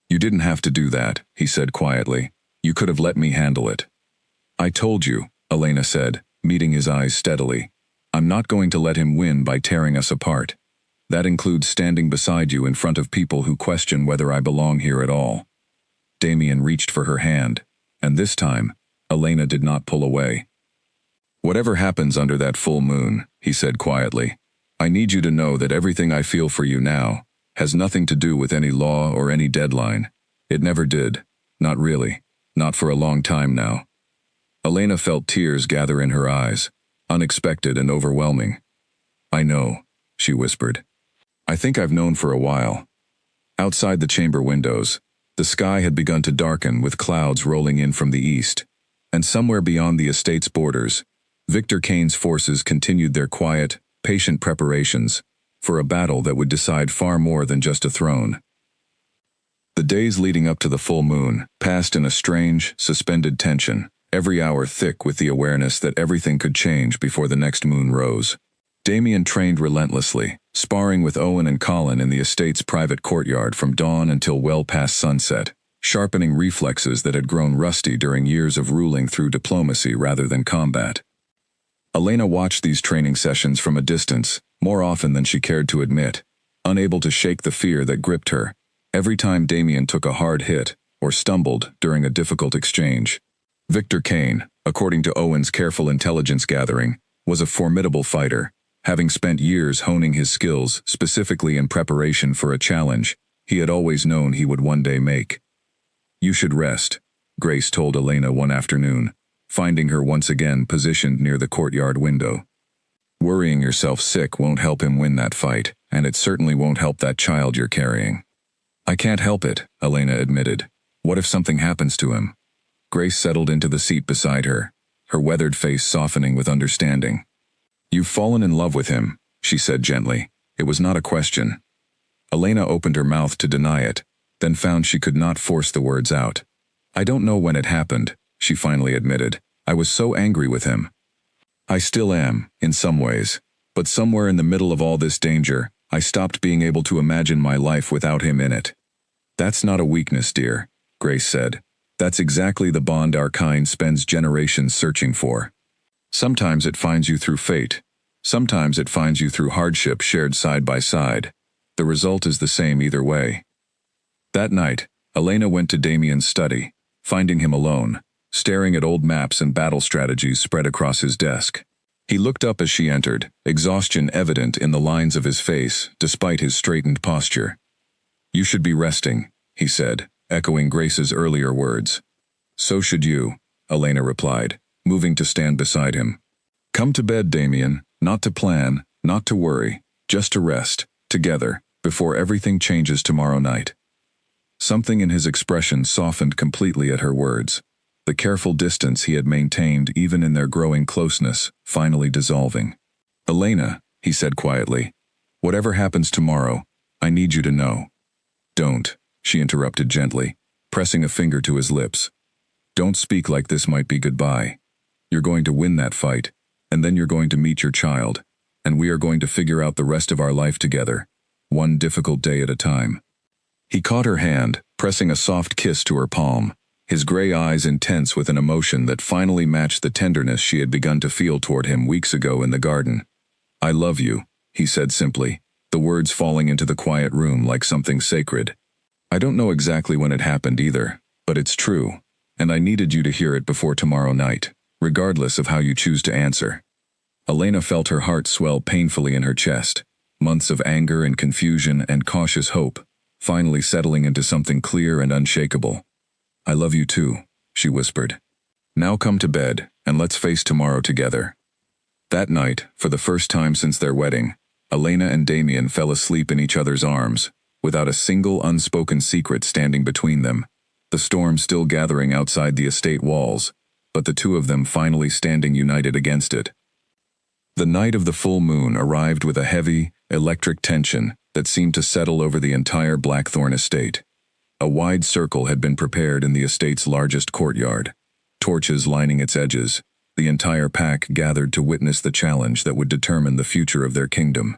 You didn't have to do that, he said quietly. You could have let me handle it. I told you, Elena said, meeting his eyes steadily. I'm not going to let him win by tearing us apart. That includes standing beside you in front of people who question whether I belong here at all. Damian reached for her hand, and this time, Elena did not pull away. Whatever happens under that full moon, he said quietly, I need you to know that everything I feel for you now has nothing to do with any law or any deadline. It never did. Not really. Not for a long time now. Elena felt tears gather in her eyes, unexpected and overwhelming. I know, she whispered. I think I've known for a while. Outside the chamber windows, the sky had begun to darken with clouds rolling in from the east, and somewhere beyond the estate's borders, Victor Kane's forces continued their quiet, patient preparations for a battle that would decide far more than just a throne. The days leading up to the full moon passed in a strange, suspended tension, every hour thick with the awareness that everything could change before the next moon rose. Damian trained relentlessly, sparring with Owen and Colin in the estate's private courtyard from dawn until well past sunset, sharpening reflexes that had grown rusty during years of ruling through diplomacy rather than combat. Elena watched these training sessions from a distance, more often than she cared to admit, unable to shake the fear that gripped her every time Damian took a hard hit or stumbled during a difficult exchange. Victor Kane, according to Owen's careful intelligence gathering, was a formidable fighter, having spent years honing his skills specifically in preparation for a challenge he had always known he would one day make. You should rest, Grace told Elena one afternoon, finding her once again positioned near the courtyard window. Worrying yourself sick won't help him win that fight, and it certainly won't help that child you're carrying. I can't help it, Elena admitted. What if something happens to him? Grace settled into the seat beside her, her weathered face softening with understanding. You've fallen in love with him, she said gently. It was not a question. Elena opened her mouth to deny it, then found she could not force the words out. I don't know when it happened, she finally admitted. I was so angry with him. I still am, in some ways. But somewhere in the middle of all this danger, I stopped being able to imagine my life without him in it. That's not a weakness, dear, Grace said. That's exactly the bond our kind spends generations searching for. Sometimes it finds you through fate. Sometimes it finds you through hardship shared side by side. The result is the same either way. That night, Elena went to Damian's study, finding him alone, staring at old maps and battle strategies spread across his desk. He looked up as she entered, exhaustion evident in the lines of his face, despite his straightened posture. "You should be resting," he said, echoing Grace's earlier words. "So should you," Elena replied, moving to stand beside him. "Come to bed, Damien, not to plan, not to worry, just to rest, together, before everything changes tomorrow night." Something in his expression softened completely at her words, the careful distance he had maintained even in their growing closeness, finally dissolving. "Elena," he said quietly, "whatever happens tomorrow, I need you to know." "Don't," she interrupted gently, pressing a finger to his lips. "Don't speak like this might be goodbye. You're going to win that fight, and then you're going to meet your child, and we are going to figure out the rest of our life together, one difficult day at a time." He caught her hand, pressing a soft kiss to her palm, his gray eyes intense with an emotion that finally matched the tenderness she had begun to feel toward him weeks ago in the garden. "I love you," he said simply, the words falling into the quiet room like something sacred. "I don't know exactly when it happened either, but it's true, and I needed you to hear it before tomorrow night, regardless of how you choose to answer." Elena felt her heart swell painfully in her chest, months of anger and confusion and cautious hope, finally settling into something clear and unshakable. "I love you too," she whispered. "Now come to bed, and let's face tomorrow together." That night, for the first time since their wedding, Elena and Damien fell asleep in each other's arms, without a single unspoken secret standing between them, the storm still gathering outside the estate walls, but the two of them finally standing united against it. The night of the full moon arrived with a heavy, electric tension that seemed to settle over the entire Blackthorn estate. A wide circle had been prepared in the estate's largest courtyard, torches lining its edges, the entire pack gathered to witness the challenge that would determine the future of their kingdom.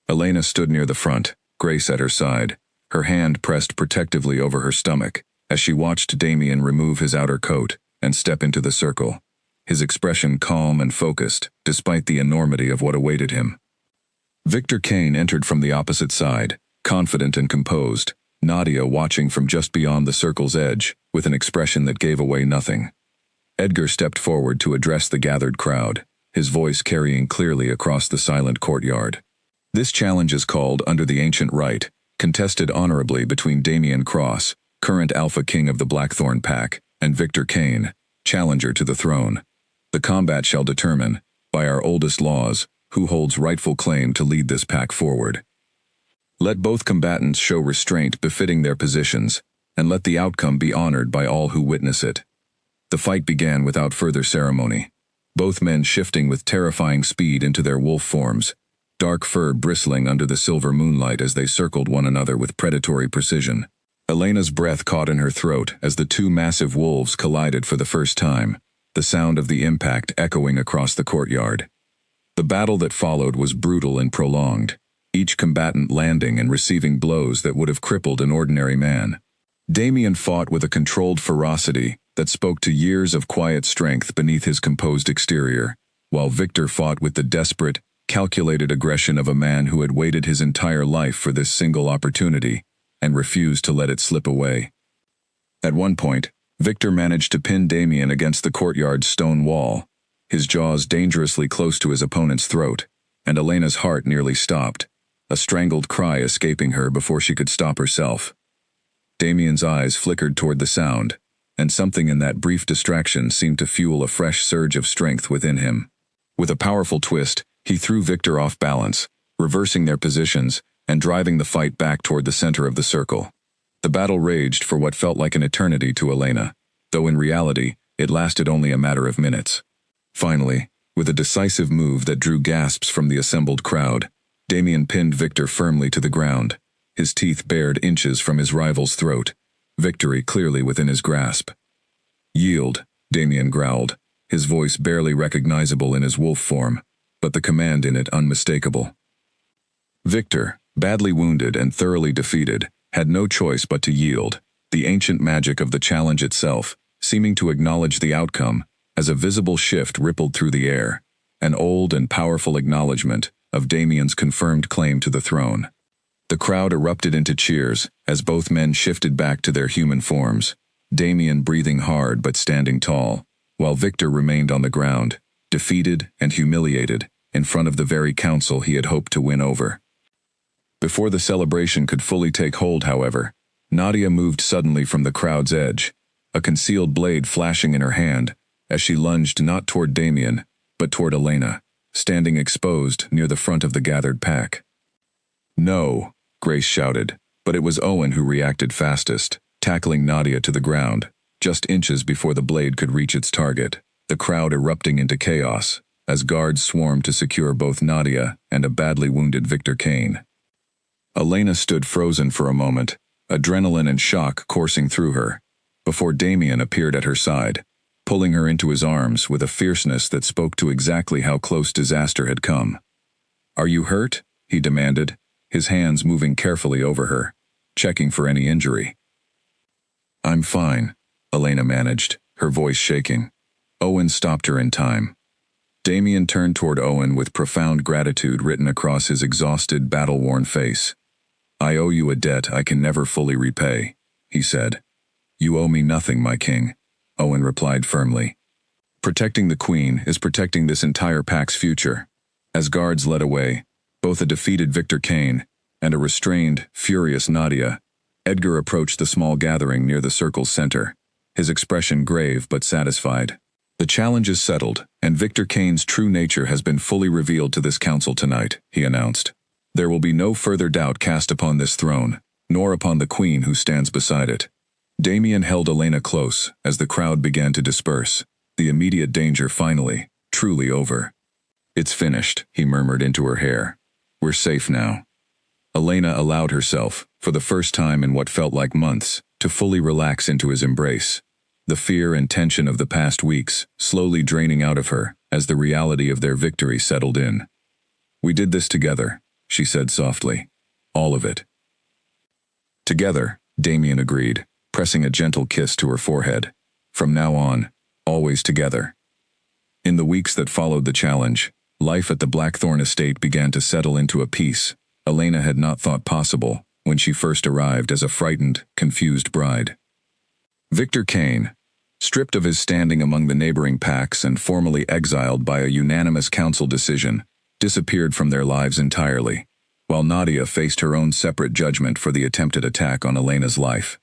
Elena stood near the front, Grace at her side, her hand pressed protectively over her stomach, as she watched Damien remove his outer coat and step into the circle, his expression calm and focused, despite the enormity of what awaited him. Victor Kane entered from the opposite side, confident and composed, Nadia watching from just beyond the circle's edge, with an expression that gave away nothing. Edgar stepped forward to address the gathered crowd, his voice carrying clearly across the silent courtyard. "This challenge is called Under the Ancient Rite, contested honorably between Damien Cross, current Alpha King of the Blackthorn Pack, and Victor Kane, challenger to the throne. The combat shall determine, by our oldest laws, who holds rightful claim to lead this pack forward. Let both combatants show restraint befitting their positions, and let the outcome be honored by all who witness it." The fight began without further ceremony, both men shifting with terrifying speed into their wolf forms, dark fur bristling under the silver moonlight as they circled one another with predatory precision. Elena's breath caught in her throat as the two massive wolves collided for the first time, the sound of the impact echoing across the courtyard. The battle that followed was brutal and prolonged, each combatant landing and receiving blows that would have crippled an ordinary man. Damien fought with a controlled ferocity that spoke to years of quiet strength beneath his composed exterior, while Victor fought with the desperate, calculated aggression of a man who had waited his entire life for this single opportunity and refused to let it slip away. At one point, Victor managed to pin Damien against the courtyard's stone wall, his jaws dangerously close to his opponent's throat, and Elena's heart nearly stopped, a strangled cry escaping her before she could stop herself. Damien's eyes flickered toward the sound, and something in that brief distraction seemed to fuel a fresh surge of strength within him. With a powerful twist, he threw Victor off balance, reversing their positions and driving the fight back toward the center of the circle. The battle raged for what felt like an eternity to Elena, though in reality, it lasted only a matter of minutes. Finally, with a decisive move that drew gasps from the assembled crowd, Damien pinned Victor firmly to the ground, his teeth bared inches from his rival's throat, victory clearly within his grasp. "Yield," Damien growled, his voice barely recognizable in his wolf form, but the command in it unmistakable. Victor, badly wounded and thoroughly defeated, had no choice but to yield, the ancient magic of the challenge itself, seeming to acknowledge the outcome, as a visible shift rippled through the air, an old and powerful acknowledgement of Damien's confirmed claim to the throne. The crowd erupted into cheers as both men shifted back to their human forms, Damien breathing hard but standing tall, while Victor remained on the ground, defeated and humiliated, in front of the very council he had hoped to win over. Before the celebration could fully take hold, however, Nadia moved suddenly from the crowd's edge, a concealed blade flashing in her hand, as she lunged not toward Damien, but toward Elena, standing exposed near the front of the gathered pack. "No," Grace shouted, but it was Owen who reacted fastest, tackling Nadia to the ground, just inches before the blade could reach its target, the crowd erupting into chaos, as guards swarmed to secure both Nadia and a badly wounded Victor Kane. Elena stood frozen for a moment, adrenaline and shock coursing through her, before Damien appeared at her side, pulling her into his arms with a fierceness that spoke to exactly how close disaster had come. "Are you hurt?" he demanded, his hands moving carefully over her, checking for any injury. "I'm fine," Elena managed, her voice shaking. Owen stopped her in time. Damien turned toward Owen with profound gratitude written across his exhausted, battle-worn face. "I owe you a debt I can never fully repay," he said. "You owe me nothing, my king," Owen replied firmly. "Protecting the queen is protecting this entire pack's future." As guards led away, both a defeated Victor Kane and a restrained, furious Nadia, Edgar approached the small gathering near the circle's center, his expression grave but satisfied. "The challenge is settled, and Victor Kane's true nature has been fully revealed to this council tonight," he announced. "There will be no further doubt cast upon this throne, nor upon the queen who stands beside it." Damien held Elena close as the crowd began to disperse, the immediate danger finally, truly over. "It's finished," he murmured into her hair. "We're safe now." Elena allowed herself, for the first time in what felt like months, to fully relax into his embrace, the fear and tension of the past weeks slowly draining out of her as the reality of their victory settled in. "We did this together," she said softly. "All of it." "Together," Damien agreed, pressing a gentle kiss to her forehead. "From now on, always together." In the weeks that followed the challenge, life at the Blackthorn estate began to settle into a peace Elena had not thought possible when she first arrived as a frightened, confused bride. Victor Kane, stripped of his standing among the neighboring packs and formally exiled by a unanimous council decision, disappeared from their lives entirely, while Nadia faced her own separate judgment for the attempted attack on Elena's life.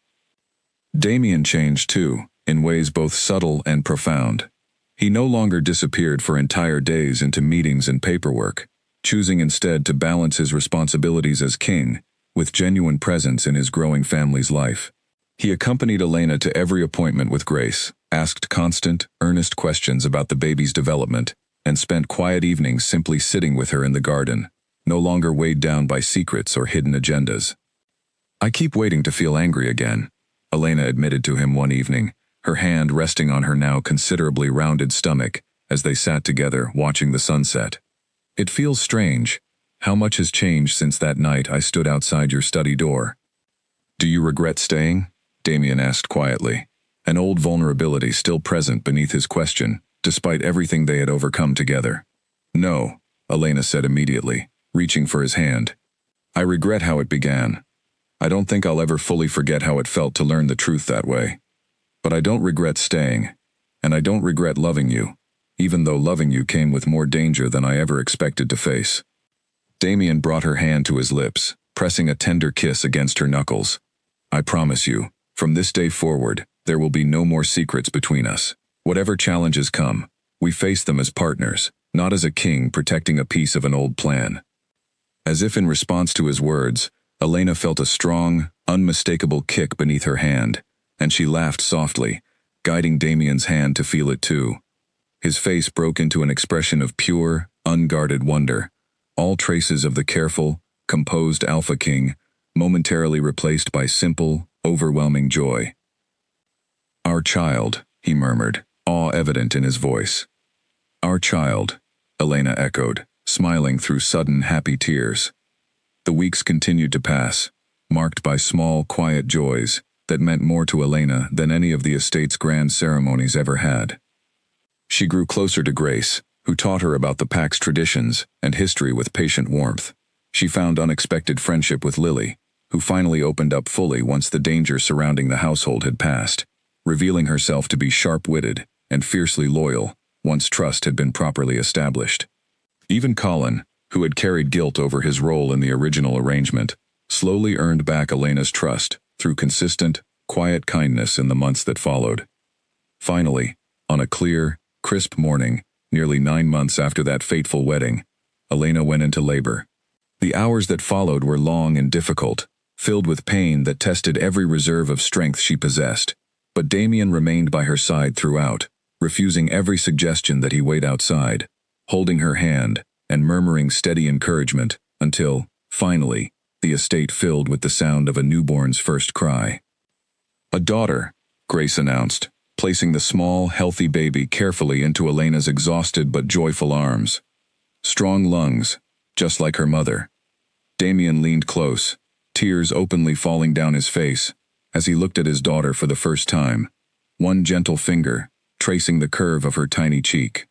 Damien changed too, in ways both subtle and profound. He no longer disappeared for entire days into meetings and paperwork, choosing instead to balance his responsibilities as king with genuine presence in his growing family's life. He accompanied Elena to every appointment with Grace, asked constant, earnest questions about the baby's development, and spent quiet evenings simply sitting with her in the garden, no longer weighed down by secrets or hidden agendas. "I keep waiting to feel angry again," Elena admitted to him one evening, her hand resting on her now considerably rounded stomach as they sat together watching the sunset. "It feels strange. How much has changed since that night I stood outside your study door." "Do you regret staying?" Damien asked quietly, an old vulnerability still present beneath his question, despite everything they had overcome together. "No," Elena said immediately, reaching for his hand. "I regret how it began. I don't think I'll ever fully forget how it felt to learn the truth that way. But I don't regret staying, and I don't regret loving you, even though loving you came with more danger than I ever expected to face." Damien brought her hand to his lips, pressing a tender kiss against her knuckles. "I promise you, from this day forward, there will be no more secrets between us. Whatever challenges come, we face them as partners, not as a king protecting a piece of an old plan." As if in response to his words, Elena felt a strong, unmistakable kick beneath her hand, and she laughed softly, guiding Damien's hand to feel it too. His face broke into an expression of pure, unguarded wonder, all traces of the careful, composed Alpha King momentarily replaced by simple, overwhelming joy. "Our child," he murmured, awe evident in his voice. "Our child," Elena echoed, smiling through sudden happy tears. The weeks continued to pass, marked by small, quiet joys that meant more to Elena than any of the estate's grand ceremonies ever had. She grew closer to Grace, who taught her about the pack's traditions and history with patient warmth. She found unexpected friendship with Lily, who finally opened up fully once the danger surrounding the household had passed, revealing herself to be sharp-witted and fiercely loyal, once trust had been properly established. Even Colin, who had carried guilt over his role in the original arrangement, slowly earned back Elena's trust through consistent, quiet kindness in the months that followed. Finally, on a clear, crisp morning, nearly 9 months after that fateful wedding, Elena went into labor. The hours that followed were long and difficult, filled with pain that tested every reserve of strength she possessed. But Damien remained by her side throughout, refusing every suggestion that he wait outside, holding her hand and murmuring steady encouragement until, finally, the estate filled with the sound of a newborn's first cry. "A daughter," Grace announced, placing the small, healthy baby carefully into Elena's exhausted but joyful arms. Strong lungs, just like her mother. Damien leaned close, tears openly falling down his face, as he looked at his daughter for the first time, one gentle finger tracing the curve of her tiny cheek.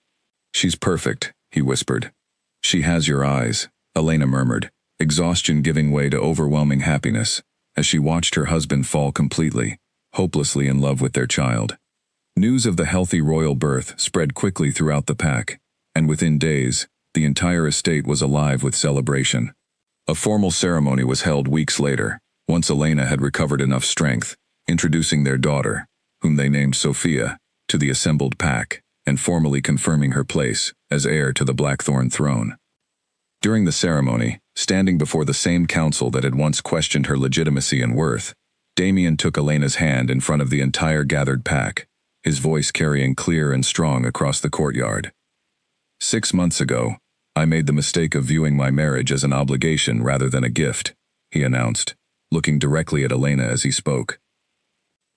"She's perfect," he whispered. "She has your eyes," Elena murmured, exhaustion giving way to overwhelming happiness, as she watched her husband fall completely, hopelessly in love with their child. News of the healthy royal birth spread quickly throughout the pack, and within days, the entire estate was alive with celebration. A formal ceremony was held weeks later, once Elena had recovered enough strength, introducing their daughter, whom they named Sophia, to the assembled pack, and formally confirming her place as heir to the Blackthorn throne. During the ceremony, standing before the same council that had once questioned her legitimacy and worth, Damien took Elena's hand in front of the entire gathered pack, his voice carrying clear and strong across the courtyard. "6 months ago, I made the mistake of viewing my marriage as an obligation rather than a gift," he announced, looking directly at Elena as he spoke.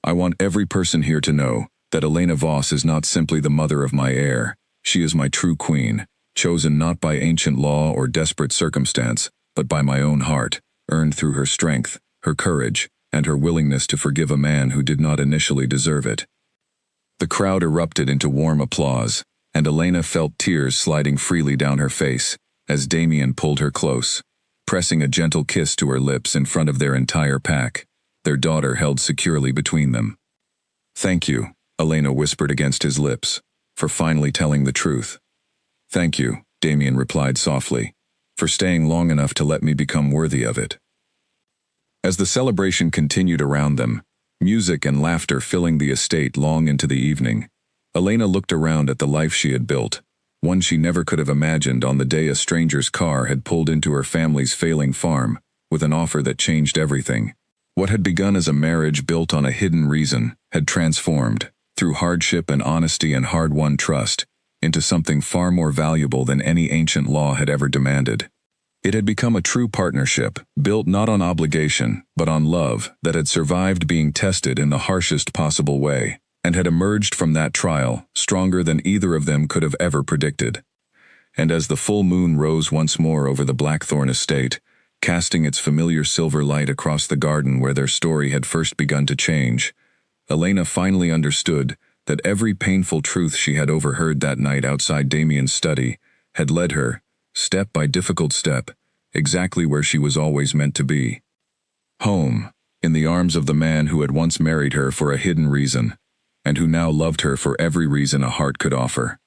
"I want every person here to know that Elena Voss is not simply the mother of my heir. She is my true queen, chosen not by ancient law or desperate circumstance, but by my own heart, earned through her strength, her courage, and her willingness to forgive a man who did not initially deserve it." The crowd erupted into warm applause, and Elena felt tears sliding freely down her face as Damien pulled her close, pressing a gentle kiss to her lips in front of their entire pack, their daughter held securely between them. "Thank you," Elena whispered against his lips, "for finally telling the truth." "Thank you," Damien replied softly, "for staying long enough to let me become worthy of it." As the celebration continued around them, music and laughter filling the estate long into the evening, Elena looked around at the life she had built, one she never could have imagined on the day a stranger's car had pulled into her family's failing farm, with an offer that changed everything. What had begun as a marriage built on a hidden reason had transformed, through hardship and honesty and hard-won trust, into something far more valuable than any ancient law had ever demanded. It had become a true partnership, built not on obligation, but on love, that had survived being tested in the harshest possible way, and had emerged from that trial stronger than either of them could have ever predicted. And as the full moon rose once more over the Blackthorn estate, casting its familiar silver light across the garden where their story had first begun to change, Elena finally understood that every painful truth she had overheard that night outside Damien's study had led her, step by difficult step, exactly where she was always meant to be. Home, in the arms of the man who had once married her for a hidden reason, and who now loved her for every reason a heart could offer.